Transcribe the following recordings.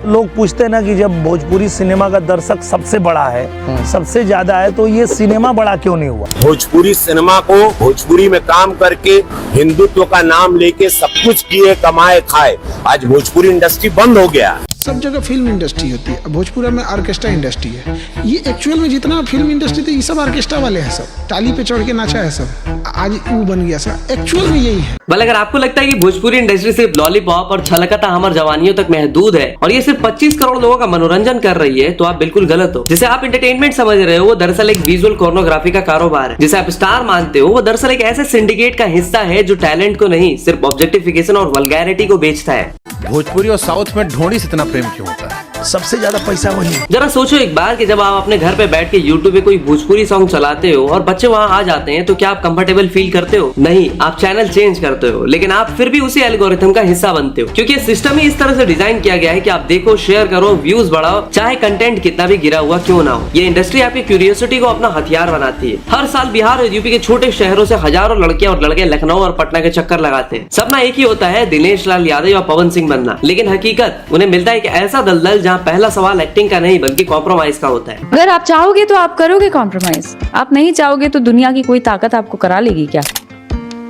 लोग पूछते हैं ना कि जब भोजपुरी सिनेमा का दर्शक सबसे बड़ा है, सबसे ज्यादा है, तो ये सिनेमा बड़ा क्यों नहीं हुआ? भोजपुरी सिनेमा को भोजपुरी में काम करके हिंदुत्व का नाम लेके सब कुछ किए, कमाए, खाए, आज भोजपुरी इंडस्ट्री बंद हो गया। सब जगह फिल्म इंडस्ट्री होती है, भोजपुरा में ऑर्केस्ट्रा इंडस्ट्री है। ये एक्चुअल में जितना फिल्म इंडस्ट्री थी, ये सब ऑर्केस्ट्रा वाले हैं, सब टाली पे चढ़ के नाचा है सब, आज वो बन गया सब। एक्चुअल में यही है। भले अगर आपको लगता है कि भोजपुरी इंडस्ट्री सिर्फ लॉलीपॉप और छलकता हमर जवानियों तक महदूद है और ये सिर्फ 25 करोड़ लोगों का मनोरंजन कर रही है, तो आप बिल्कुल गलत हो। जिसे आप एंटरटेनमेंट समझ रहे हो वो दरअसल एक विजुअल कॉर्नोग्राफी का कारोबार है। जिसे आप स्टार मानते हो वो दरअसल एक ऐसे सिंडिकेट का हिस्सा है जो टैलेंट को नहीं, सिर्फ ऑब्जेक्टिफिकेशन और वल्गैरिटी को बेचता है। भोजपुरी और साउथ में ढोंडी से इतना प्रेम क्यों होता है? सबसे ज्यादा पैसा वही है। जरा सोचो एक बार कि जब आप अपने घर पे बैठ के YouTube पे कोई भोजपुरी सॉन्ग चलाते हो और बच्चे वहाँ आ जाते हैं, तो क्या आप कंफर्टेबल फील करते हो? नहीं, आप चैनल चेंज करते हो, लेकिन आप फिर भी उसी एल्गोरिथम का हिस्सा बनते हो, क्योंकि सिस्टम ही इस तरह से डिजाइन किया गया है कि आप देखो, शेयर करो, व्यूज बढ़ाओ, चाहे कंटेंट कितना भी गिरा हुआ क्यों ना हो। ये इंडस्ट्री आपकी क्यूरियोसिटी को अपना हथियार बनाती है। हर साल बिहार और यूपी के छोटे शहरों से हजारों लड़कियां और लड़के लखनऊ और पटना के चक्कर लगाते हैं। सपना एक ही होता है, दिनेश लाल यादव या पवन सिंह बनना, लेकिन हकीकत उन्हें मिलता है कि ऐसा दलदल जहाँ पहला सवाल एक्टिंग का नहीं बल्कि कॉम्प्रोमाइज का होता है। अगर आप चाहोगे तो आप करोगे कॉम्प्रोमाइज, आप नहीं चाहोगे तो दुनिया की कोई ताकत आपको करा लेगी क्या?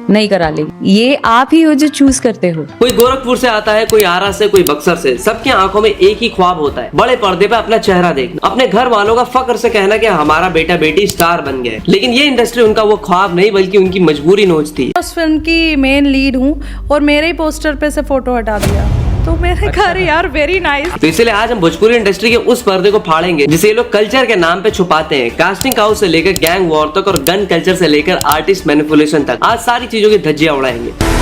नहीं करा लेगी। ये आप ही हो जो चूज करते हो। कोई गोरखपुर से आता है, कोई आरा से, कोई बक्सर से, सबकी आंखों में एक ही ख्वाब होता है, बड़े पर्दे पे अपना चेहरा देखना, अपने घर वालों का फक्र से कहना कि हमारा बेटा बेटी स्टार बन गए। लेकिन ये इंडस्ट्री उनका वो ख्वाब नहीं बल्कि उनकी मजबूरी नोचती है। उस फिल्म की मेन लीड हूँ और मेरे ही पोस्टर पे से फोटो हटा दिया, तो मैंने कहा यार वेरी नाइस। तो इसलिए आज हम भोजपुरी इंडस्ट्री के उस पर्दे को फाड़ेंगे जिसे ये लोग कल्चर के नाम पे छुपाते हैं। कास्टिंग हाउस से लेकर गैंग वॉर तक और गन कल्चर से लेकर आर्टिस्ट मैनिपुलेशन तक, आज सारी चीजों की धज्जियां उड़ाएंगे।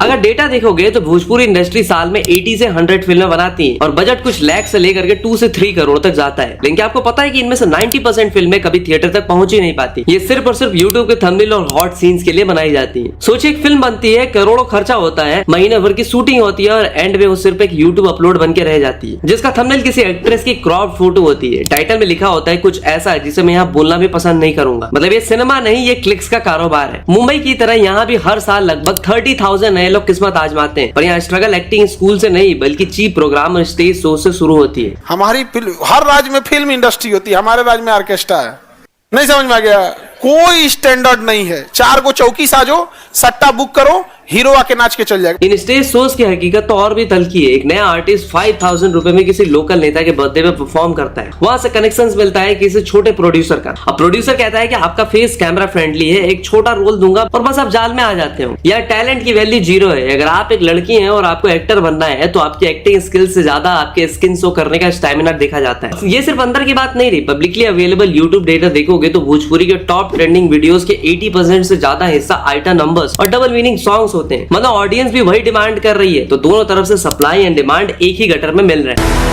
अगर डेटा देखोगे तो भोजपुरी इंडस्ट्री साल में 80 से 100 फिल्में बनाती है और बजट कुछ लाख से लेकर के 2 से 3 करोड़ तक जाता है। लेकिन आपको पता है कि इनमें से 90% फिल्में कभी थिएटर तक पहुंच ही नहीं पाती। ये सिर्फ और सिर्फ यूट्यूब के थंबनेल और हॉट सीन्स के लिए बनाई जाती है। सोचिए, एक फिल्म बनती है, करोड़ों खर्चा होता है, महीने भर की शूटिंग होती है और एंड में वो सिर्फ एक यूट्यूब अपलोड बन के रह जाती है, जिसका थंबनेल किसी एक्ट्रेस की क्रॉप फोटो होती है। टाइटल में लिखा होता है कुछ ऐसा जिसे मैं यहाँ बोलना भी पसंद नहीं करूंगा। मतलब ये सिनेमा नहीं, ये क्लिक्स का कारोबार है। मुंबई की तरह यहाँ भी हर साल लगभग 30,000 नए लोग किस्मत आजमाते हैं, पर यहाँ स्ट्रगल एक्टिंग स्कूल से नहीं बल्कि चीप प्रोग्राम और स्टेज शो से शुरू होती है। हमारी हर राज्य में फिल्म इंडस्ट्री होती है, हमारे राज्य में ऑर्केस्ट्रा है। नहीं समझ में आ गया? कोई स्टैंडर्ड नहीं है। 4 को चौकी साजो, सट्टा बुक करो, हीरो आके नाच के चल जाएगा। इन स्टेज शोज की हकीकत तो और भी तल्खी है। एक नया आर्टिस्ट 5,000 रुपए में किसी लोकल नेता के बर्थडे पे परफॉर्म करता है, वहां से कनेक्शंस मिलता है किसी छोटे प्रोड्यूसर का। अब प्रोड्यूसर कहता है कि आपका फेस कैमरा फ्रेंडली है, एक छोटा रोल दूंगा और बस आप जाल में आ जाते हो। यार टैलेंट की वैल्यू 0 है। अगर आप एक लड़की हैं और आपको एक्टर बनना है तो आपकी एक्टिंग स्किल्स से ज्यादा आपके स्किन शो करने का स्टैमिना देखा जाता है। ये सिर्फ अंदर की बात नहीं रही, पब्लिकली अवेलेबल यूट्यूब डेटा देखोगे तो भोजपुरी के टॉप ट्रेंडिंग वीडियोस के 80% से ज्यादा हिस्सा आइटम नंबर्स और डबल मीनिंग सॉन्ग्स होते हैं। मतलब ऑडियंस भी वही डिमांड कर रही है, तो दोनों तरफ से सप्लाई एंड डिमांड एक ही गटर में मिल रहे हैं।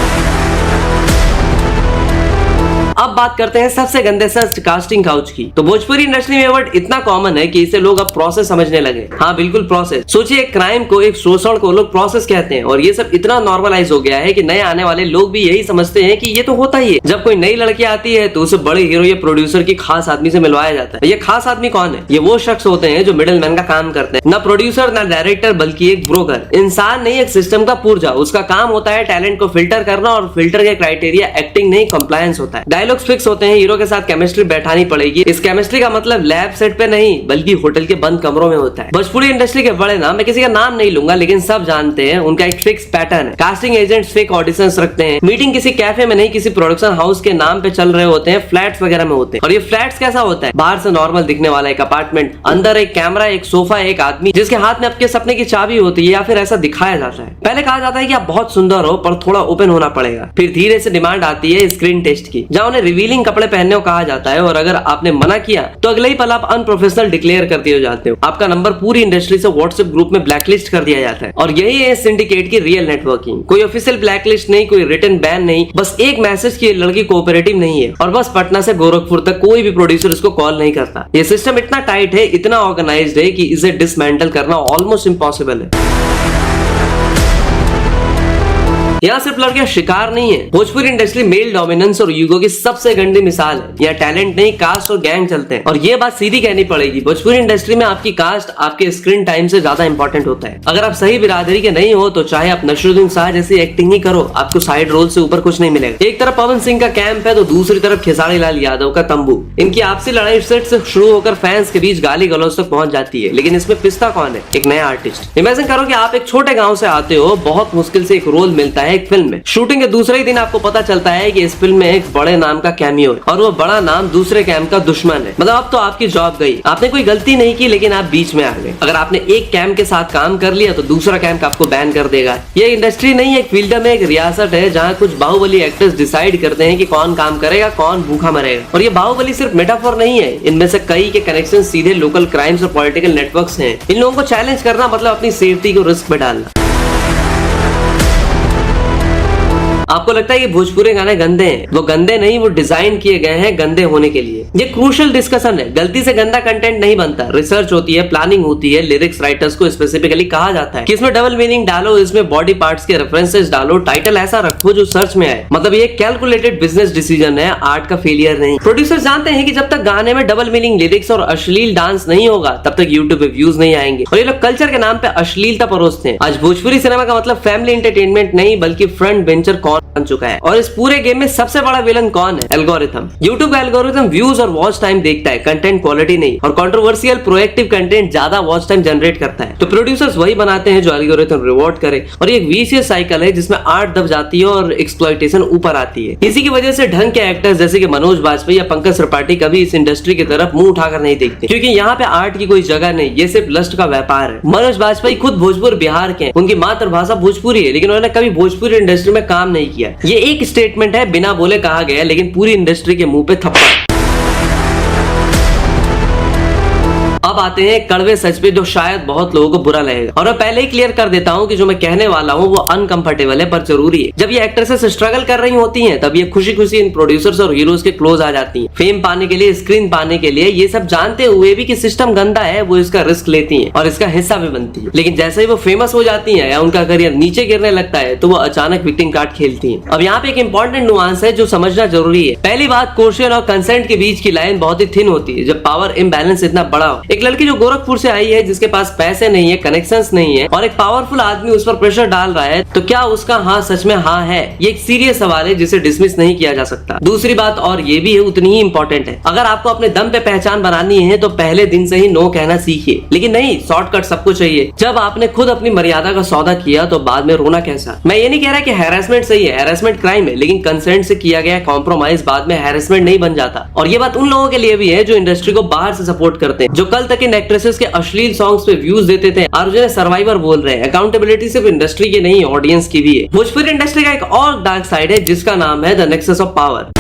अब बात करते हैं सबसे गंदे सर्च कास्टिंग काउच की। तो भोजपुरी इंडस्ट्री में वर्ड इतना कॉमन है कि इसे लोग अब प्रोसेस समझने लगे। हाँ बिल्कुल प्रोसेस। सोचिए, एक क्राइम को, एक शोषण को लोग प्रोसेस कहते हैं और ये सब इतना नॉर्मलाइज हो गया है कि नए आने वाले लोग भी यही समझते हैं कि ये तो होता ही है। जब कोई नई लड़की आती है तो उसे बड़े हीरो या प्रोड्यूसर की खास आदमी से मिलवाया जाता है। ये खास आदमी कौन है? ये वो शख्स होते हैं जो मिडिल मैन का काम करते हैं, ना प्रोड्यूसर ना डायरेक्टर बल्कि एक ब्रोकर। इंसान नहीं, एक सिस्टम का पुर्जा। उसका काम होता है टैलेंट को फिल्टर करना और फिल्टर के क्राइटेरिया एक्टिंग नहीं कंप्लायंस होता है। डायलॉग्स फिक्स होते हैं, हीरो के साथ केमिस्ट्री बैठानी पड़ेगी। इस केमिस्ट्री का मतलब लैब सेट पे नहीं बल्कि होटल के बंद कमरों में होता है। भोजपुरी इंडस्ट्री के बड़े नाम, मैं किसी का नाम नहीं लूंगा, लेकिन सब जानते हैं उनका एक फिक्स पैटर्न है। कास्टिंग एजेंट्स फेक ऑडिशंस रखते हैं, मीटिंग किसी कैफे में नहीं किसी प्रोडक्शन हाउस के नाम पे चल रहे होते हैं, फ्लैट्स वगैरह में होते हैं। और ये फ्लैट्स कैसा होता है? बाहर से नॉर्मल दिखने वाला एक अपार्टमेंट, अंदर एक कैमरा, एक सोफा, एक आदमी जिसके हाथ में आपके सपने की चाबी होती है, या फिर ऐसा दिखाया जाता है। पहले कहा जाता है कि आप बहुत सुंदर हो पर थोड़ा ओपन होना पड़ेगा। फिर धीरे से डिमांड आती है स्क्रीन टेस्ट की, जहां उन्हें रिवीलिंग कपड़े पहनने को कहा जाता है और अगर आपने मना किया तो अगले ही पल आप अनप्रोफेशनल डिक्लेयर कर दिए जाते हो। आपका नंबर पूरी इंडस्ट्री से व्हाट्सएप ग्रुप में ब्लैकलिस्ट कर दिया जाता है। और यही है सिंडिकेट की रियल नेटवर्किंग। कोई ऑफिशियल ब्लैकलिस्ट नहीं, कोई रिटन बैन नहीं, बस एक मैसेज की लड़की कोऑपरेटिव नहीं है और बस पटना से गोरखपुर तक कोई भी प्रोड्यूसर इसको कॉल नहीं करता। ये सिस्टम इतना टाइट है, इतना ऑर्गेनाइज्ड है कि इसे डिसमेंटल करना ऑलमोस्ट इम्पॉसिबल है। यहाँ सिर्फ लड़कियां शिकार नहीं है, भोजपुरी इंडस्ट्री मेल डोमिनेंस और यूगो की सबसे गंदी मिसाल है। यहाँ टैलेंट नहीं, कास्ट और गैंग चलते हैं। और ये बात सीधी कहनी पड़ेगी, भोजपुरी इंडस्ट्री में आपकी कास्ट आपके स्क्रीन टाइम से ज्यादा इंपॉर्टेंट होता है। अगर आप सही बिरादरी के नहीं हो तो चाहे आप नसरुद्दीन शाह जैसी एक्टिंग ही करो, आपको साइड रोल से ऊपर कुछ नहीं मिलेगा। एक तरफ पवन सिंह का कैंप है तो दूसरी तरफ खेसारी लाल यादव का तंबू। इनकी आपसी लड़ाई सेट से शुरू होकर फैंस के बीच गाली गलौज तक पहुंच जाती है, लेकिन इसमें पिस्ता कौन है? एक नया आर्टिस्ट। इमेजिन करो कि आप एक छोटे गांव से आते हो, बहुत मुश्किल से एक रोल मिलता है एक फिल्म में। शूटिंग के दूसरे ही दिन आपको पता चलता है कि इस फिल्म में एक बड़े नाम का कैमियो है और वो बड़ा नाम दूसरे कैंप का दुश्मन है। मतलब अब तो आपकी जॉब गई। आपने कोई गलती नहीं की लेकिन आप बीच में आ गए। अगर आपने एक कैंप के साथ काम कर लिया तो दूसरा कैंप आपको बैन कर देगा। ये इंडस्ट्री नहीं है, एक फील्ड में एक रियासत है जहाँ कुछ बाहुबली एक्टर्स डिसाइड करते हैं कि कौन काम करेगा, कौन भूखा मरेगा। और ये बाहुबली सिर्फ मेटाफोर नहीं है, इनमें से कई के कनेक्शन सीधे लोकल क्राइम्स और पॉलिटिकल नेटवर्क्स हैं। इन लोगों को चैलेंज करना मतलब अपनी सेफ्टी को रिस्क में डालना। आपको लगता है कि भोजपुरी गाने गंदे हैं? वो गंदे नहीं, वो डिजाइन किए गए हैं गंदे होने के लिए। ये क्रूशियल डिस्कशन है। गलती से गंदा कंटेंट नहीं बनता, रिसर्च होती है, प्लानिंग होती है। लिरिक्स राइटर्स को स्पेसिफिकली कहा जाता है कि इसमें डबल मीनिंग डालो, इसमें बॉडी पार्ट्स के रेफरेंसेस डालो, टाइटल ऐसा रखो जो सर्च में आए। मतलब ये कैलकुलेटेड बिजनेस डिसीजन है, आर्ट का फेलियर नहीं। प्रोड्यूसर जानते हैं कि जब तक गाने में डबल मीनिंग लिरिक्स और अश्लील डांस नहीं होगा तब तक यूट्यूब पे व्यूज नहीं आएंगे। और ये लोग कल्चर के नाम पे अश्लीलता परोसते हैं। आज भोजपुरी सिनेमा का मतलब फैमिली एंटरटेनमेंट नहीं बल्कि फ्रंट बेंचर कौन बन चुका है। और इस पूरे गेम में सबसे बड़ा विलन कौन है? एल्गोरिथम। यूट्यूब का एल्गोरिथम व्यूज और वॉच टाइम देखता है, कंटेंट क्वालिटी नहीं। और कंट्रोवर्शियल प्रोएक्टिव कंटेंट ज्यादा वॉच टाइम जनरेट करता है। तो प्रोड्यूसर्स वही बनाते हैं जो एल्गोरिथम रिवॉर्ड करे। और ये एक विशियस साइकिल है जिसमें आर्ट दब जाती है और एक्सप्लॉइटेशन ऊपर आती है। इसी की वजह से ढंग के एक्टर्स जैसे कि मनोज बाजपेयी या पंकज त्रिपाठी कभी इस इंडस्ट्री की तरफ मुंह उठाकर नहीं देखते, क्योंकि यहाँ पे आर्ट की कोई जगह नहीं, ये सिर्फ लस्ट का व्यापार है। मनोज बाजपेयी खुद भोजपुर बिहार के हैं, उनकी मातृभाषा भोजपुरी है, लेकिन उन्होंने कभी भोजपुरी इंडस्ट्री में काम नहीं किया। ये एक स्टेटमेंट है, बिना बोले कहा गया, लेकिन पूरी इंडस्ट्री के मुंह पे थप्पड़। अब आते हैं कड़वे सच पे जो शायद बहुत लोगों को बुरा लगेगा। और मैं पहले ही क्लियर कर देता हूँ कि जो मैं कहने वाला हूँ वो अनकंफर्टेबल है पर जरूरी है। जब ये एक्ट्रेसेस स्ट्रगल कर रही होती हैं तब ये खुशी खुशी इन प्रोड्यूसर्स और हीरोज के क्लोज आ जाती हैं। फेम पाने के लिए, स्क्रीन पाने के लिए, ये सब जानते हुए भी कि सिस्टम गंदा है, वो इसका रिस्क लेती हैं और इसका हिस्सा भी बनती है। लेकिन जैसे ही वो फेमस हो जाती है या उनका करियर नीचे गिरने लगता है तो वो अचानक विक्टिम कार्ड खेलती है। अब यहाँ पे एक इंपॉर्टेंट नुआंस है जो समझना जरूरी है। पहली बात, कोर्शन और कंसेंट के बीच की लाइन बहुत ही थिन होती है जब पावर इम्बैलेंस इतना बड़ा हो। एक लड़की जो गोरखपुर से आई है, जिसके पास पैसे नहीं है, कनेक्शंस नहीं है, और एक पावरफुल आदमी उस पर प्रेशर डाल रहा है, तो क्या उसका हाँ सच में हाँ है? ये एक सीरियस सवाल है जिसे डिसमिस नहीं किया जा सकता। दूसरी बात और ये भी है, उतनी ही इंपॉर्टेंट है, अगर आपको अपने दम पे पहचान बनानी है तो पहले दिन से ही नो कहना सीखिए। लेकिन नहीं शॉर्टकट सबको चाहिए। जब आपने खुद अपनी मर्यादा का सौदा किया तो बाद में रोना कैसा? मैं ये नहीं कह रहा कि हैरेसमेंट सही है, हैरेसमेंट क्राइम है, लेकिन कंसेंट से किया गया कॉम्प्रोमाइज बाद में हैरेसमेंट नहीं बन जाता। और ये बात उन लोगों के लिए भी है जो इंडस्ट्री को बाहर से सपोर्ट करते हैं, जो कल तक इन एक्ट्रेसेस के अश्लील सॉन्ग्स पे व्यूज देते थे और जिन्हें सर्वाइवर बोल रहे हैं। अकाउंटेबिलिटी सिर्फ इंडस्ट्री की नहीं, ऑडियंस की भी है। भोजपुरी इंडस्ट्री का एक और डार्क साइड है जिसका नाम है द नेक्सस ऑफ पावर।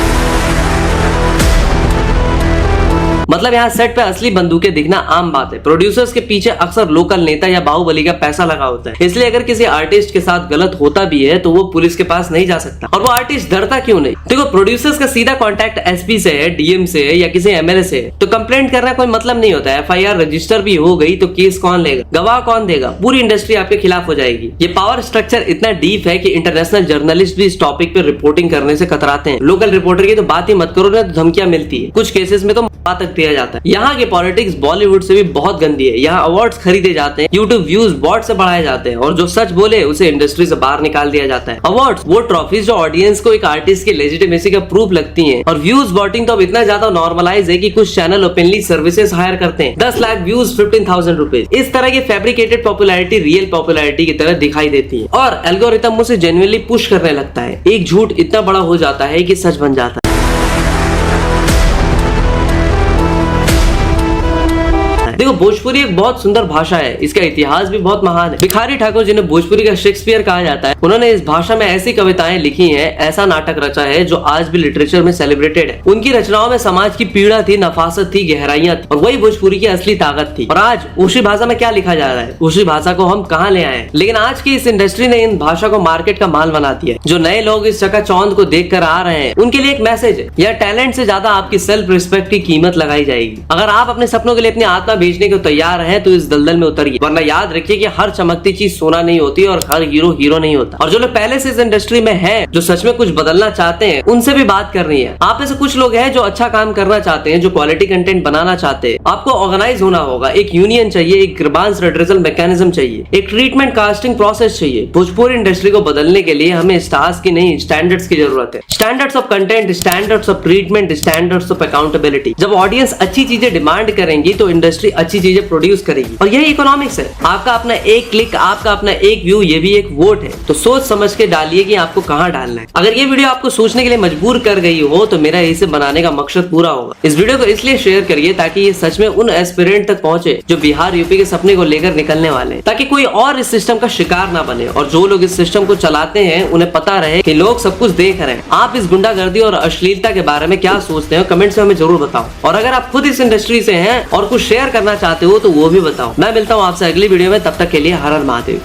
मतलब यहाँ सेट पे असली बंदूकें दिखना आम बात है। प्रोड्यूसर्स के पीछे अक्सर लोकल नेता या बाहुबली का पैसा लगा होता है, इसलिए अगर किसी आर्टिस्ट के साथ गलत होता भी है तो वो पुलिस के पास नहीं जा सकता। और वो आर्टिस्ट डरता क्यों नहीं? देखो, प्रोड्यूसर्स का सीधा कांटेक्ट एसपी से है, डीएम से है या किसी एमएलए से है, तो कंप्लेंट करना कोई मतलब नहीं होता है। एफआईआर रजिस्टर भी हो गई तो केस कौन लेगा, गवाह कौन देगा? पूरी इंडस्ट्री आपके खिलाफ हो जाएगी। ये पावर स्ट्रक्चर इतना डीप है कि इंटरनेशनल जर्नलिस्ट भी इस टॉपिक पे रिपोर्टिंग करने से कतराते हैं। लोकल रिपोर्टर की तो बात ही मत करो ना, तो धमकियां मिलती है, कुछ केसेस में तो तक दिया जाता है। यहाँ की पॉलिटिक्स बॉलीवुड से भी बहुत गंदी है। यहाँ अवार्ड्स खरीदे जाते हैं, यूट्यूब व्यूज बॉट से बढ़ाए जाते हैं, और जो सच बोले उसे इंडस्ट्री से बाहर निकाल दिया जाता है। अवार्ड्स वो ट्रॉफीज जो ऑडियंस को एक आर्टिस्ट की लेजिटिमेसी का प्रूफ लगती हैं, और व्यूज बॉटिंग तो अब इतना ज्यादा नॉर्मलाइज है कि कुछ चैनल ओपनली सर्विसेज हायर करते हैं। 10 लाख व्यूज 15,000 रुपीज। इस तरह की फैब्रिकेटेड पॉपुलैरिटी रियल पॉपुलैरिटी की तरह दिखाई देती है, और एल्गोरिथम उसे जेन्युइनली पुश करने लगता है। एक झूठ इतना बड़ा हो जाता है कि सच बन जाता है। देखो, भोजपुरी एक बहुत सुंदर भाषा है, इसका इतिहास भी बहुत महान है। भिखारी ठाकुर, जिन्हें भोजपुरी का शेक्सपियर कहा जाता है, उन्होंने इस भाषा में ऐसी कविताएं लिखी हैं, ऐसा नाटक रचा है जो आज भी लिटरेचर में सेलिब्रेटेड है। उनकी रचनाओं में समाज की पीड़ा थी, नफासत थी, गहराइयां थी, और वही भोजपुरी की असली ताकत थी। और आज उसी भाषा में क्या लिखा जा रहा है, उसी भाषा को हम कहाँ ले आए। लेकिन आज की इस इंडस्ट्री ने इन भाषा को मार्केट का माल बना दिया। जो नए लोग इस चकाचौंध को देख कर आ रहे हैं, उनके लिए एक मैसेज है, यह टैलेंट से ज्यादा आपकी सेल्फ रिस्पेक्ट की कीमत लगाई जाएगी। अगर आप अपने सपनों के लिए अपनी आत्मा बेचने को तैयार हैं तो इस दलदल में उतरिए, वरना याद रखिए कि हर चमकती चीज सोना नहीं होती और हर हीरो हीरो नहीं होता। और जो लोग पहले से इस इंडस्ट्री में हैं, जो सच में कुछ बदलना चाहते हैं, उनसे भी बात करनी है। आप में से कुछ लोग हैं जो अच्छा काम करना चाहते हैं, जो क्वालिटी कंटेंट बनाना चाहते हैं। आपको ऑर्गेनाइज होना होगा, एक यूनियन चाहिए, एक ग्रीवांस रेड्रेसल मैकेनिज्म चाहिए, एक ट्रीटमेंट कास्टिंग प्रोसेस चाहिए। भोजपुरी इंडस्ट्री को बदलने के लिए हमें स्टार्स की नहीं, स्टैंडर्ड्स की जरूरत है। Standards of content, standards of treatment, standards of accountability. जब ऑडियंस अच्छी चीजें डिमांड करेंगी तो इंडस्ट्री अच्छी चीजें प्रोड्यूस करेगी, और यही इकोनॉमिक्स है। आपका अपना एक क्लिक, आपका अपना एक व्यू, ये भी एक वोट है। तो सोच समझ के डालिए कि आपको कहां डालना है। अगर ये वीडियो आपको सोचने के लिए मजबूर कर गई हो तो मेरा इसे बनाने का मकसद पूरा होगा। इस वीडियो को इसलिए शेयर करिए ताकि ये सच में उन एस्पिरेंट तक पहुंचे जो बिहार यूपी के सपने को लेकर निकलने वाले हैं, ताकि कोई और इस सिस्टम का शिकार ना बने, और जो लोग इस सिस्टम को चलाते हैं उन्हें पता रहे कि लोग सब कुछ देख रहे हैं। आप इस गुंडागर्दी और अश्लीलता के बारे में क्या सोचते हो, कमेंट्स में हमें जरूर बताओ। और अगर आप खुद इस इंडस्ट्री से हैं और कुछ शेयर करना चाहते हो तो वो भी बताओ। मैं मिलता हूँ आपसे अगली वीडियो में, तब तक के लिए हर हर महादेव।